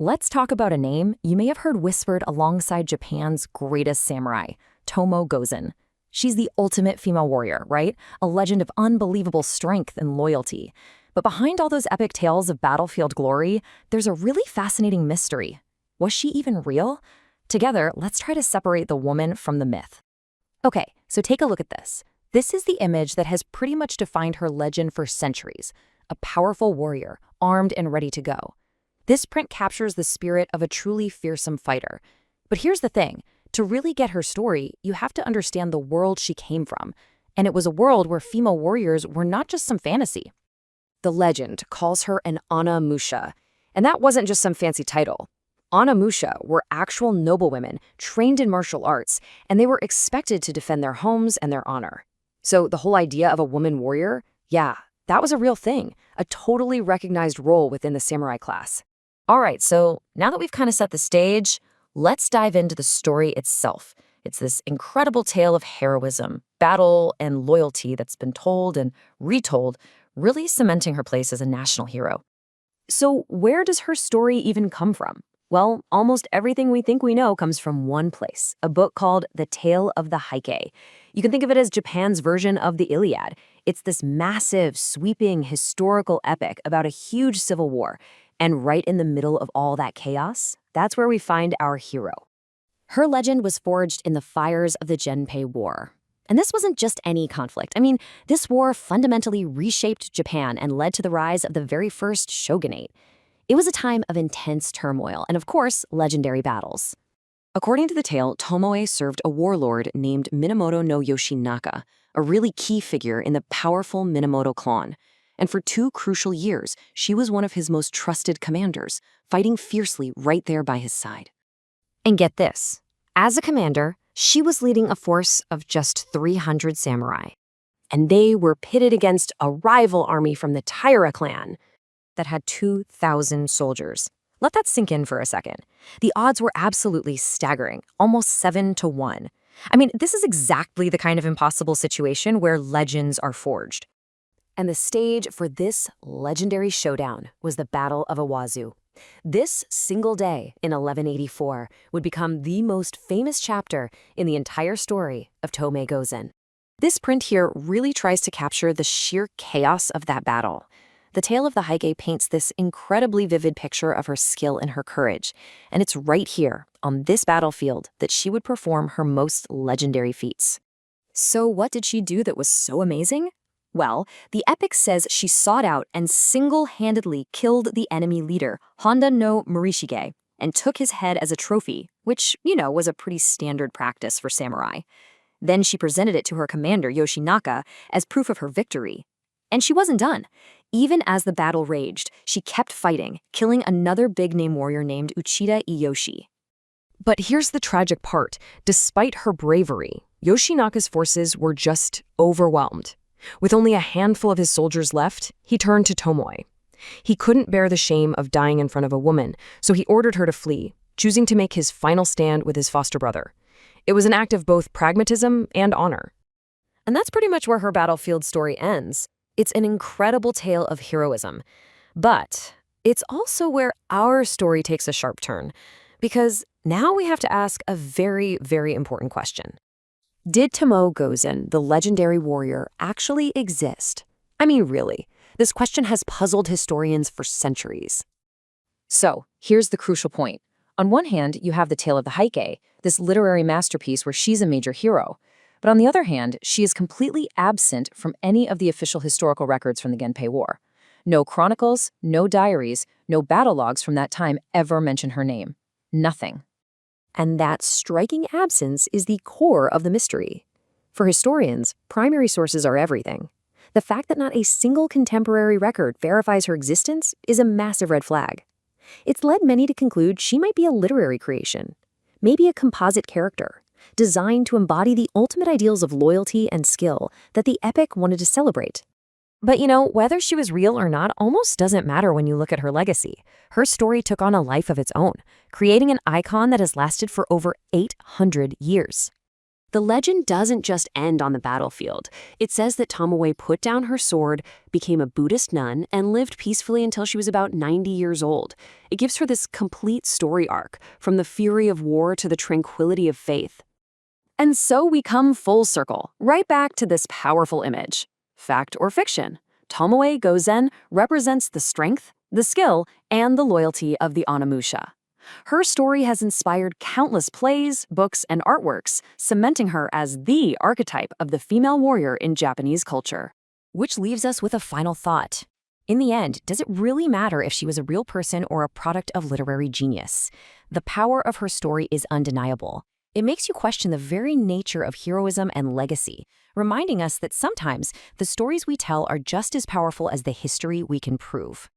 Let's talk about a name you may have heard whispered alongside Japan's greatest samurai, Tomoe Gozen. She's the ultimate female warrior, right? A legend of unbelievable strength and loyalty. But behind all those epic tales of battlefield glory, there's a really fascinating mystery. Was she even real? Together, let's try to separate the woman from the myth. Okay, so take a look at this. This is the image that has pretty much defined her legend for centuries. A powerful warrior, armed and ready to go. This print captures the spirit of a truly fearsome fighter. But here's the thing. To really get her story, you have to understand the world she came from. And it was a world where female warriors were not just some fantasy. The legend calls her an onna-musha. And that wasn't just some fancy title. Onna-musha were actual noblewomen trained in martial arts, and they were expected to defend their homes and their honor. So the whole idea of a woman warrior, yeah, that was a real thing, a totally recognized role within the samurai class. All right, so now that we've kind of set the stage, let's dive into the story itself. It's this incredible tale of heroism, battle, and loyalty that's been told and retold, really cementing her place as a national hero. So where does her story even come from? Well, almost everything we think we know comes from one place, a book called The Tale of the Heike. You can think of it as Japan's version of the Iliad. It's this massive, sweeping, historical epic about a huge civil war. And right in the middle of all that chaos, that's where we find our hero. Her legend was forged in the fires of the Genpei War. And this wasn't just any conflict. I mean, this war fundamentally reshaped Japan and led to the rise of the very first shogunate. It was a time of intense turmoil and, of course, legendary battles. According to the tale, Tomoe served a warlord named Minamoto no Yoshinaka, a really key figure in the powerful Minamoto clan. And for 2 crucial years, she was one of his most trusted commanders, fighting fiercely right there by his side. And get this, as a commander, she was leading a force of just 300 samurai. And they were pitted against a rival army from the Taira clan that had 2,000 soldiers. Let that sink in for a second. The odds were absolutely staggering, almost 7-1. I mean, this is exactly the kind of impossible situation where legends are forged. And the stage for this legendary showdown was the Battle of Awazu. This single day in 1184 would become the most famous chapter in the entire story of Tomoe Gozen. This print here really tries to capture the sheer chaos of that battle. The tale of the Heike paints this incredibly vivid picture of her skill and her courage, and it's right here, on this battlefield, that she would perform her most legendary feats. So what did she do that was so amazing? Well, the epic says she sought out and single-handedly killed the enemy leader, Honda no Morishige, and took his head as a trophy, which, was a pretty standard practice for samurai. Then she presented it to her commander, Yoshinaka, as proof of her victory. And she wasn't done. Even as the battle raged, she kept fighting, killing another big-name warrior named Uchida Iyoshi. But here's the tragic part. Despite her bravery, Yoshinaka's forces were just overwhelmed. With only a handful of his soldiers left, he turned to Tomoe. He couldn't bear the shame of dying in front of a woman, so he ordered her to flee, choosing to make his final stand with his foster brother. It was an act of both pragmatism and honor. And that's pretty much where her battlefield story ends. It's an incredible tale of heroism. But it's also where our story takes a sharp turn, because now we have to ask a very, very important question. Did Tomoe Gozen, the legendary warrior, actually exist? I mean, really, this question has puzzled historians for centuries. So, here's the crucial point. On one hand, you have the tale of the Heike, this literary masterpiece where she's a major hero. But on the other hand, she is completely absent from any of the official historical records from the Genpei War. No chronicles, no diaries, no battle logs from that time ever mention her name. Nothing. And that striking absence is the core of the mystery. For historians, primary sources are everything. The fact that not a single contemporary record verifies her existence is a massive red flag. It's led many to conclude she might be a literary creation, maybe a composite character, designed to embody the ultimate ideals of loyalty and skill that the epic wanted to celebrate. But whether she was real or not almost doesn't matter when you look at her legacy. Her story took on a life of its own, creating an icon that has lasted for over 800 years. The legend doesn't just end on the battlefield. It says that Tomoe put down her sword, became a Buddhist nun, and lived peacefully until she was about 90 years old. It gives her this complete story arc, from the fury of war to the tranquility of faith. And so we come full circle, right back to this powerful image. Fact or fiction? Tomoe Gozen represents the strength, the skill, and the loyalty of the onna-musha. Her story has inspired countless plays, books, and artworks, cementing her as the archetype of the female warrior in Japanese culture. Which leaves us with a final thought. In the end, does it really matter if she was a real person or a product of literary genius? The power of her story is undeniable. It makes you question the very nature of heroism and legacy, reminding us that sometimes the stories we tell are just as powerful as the history we can prove.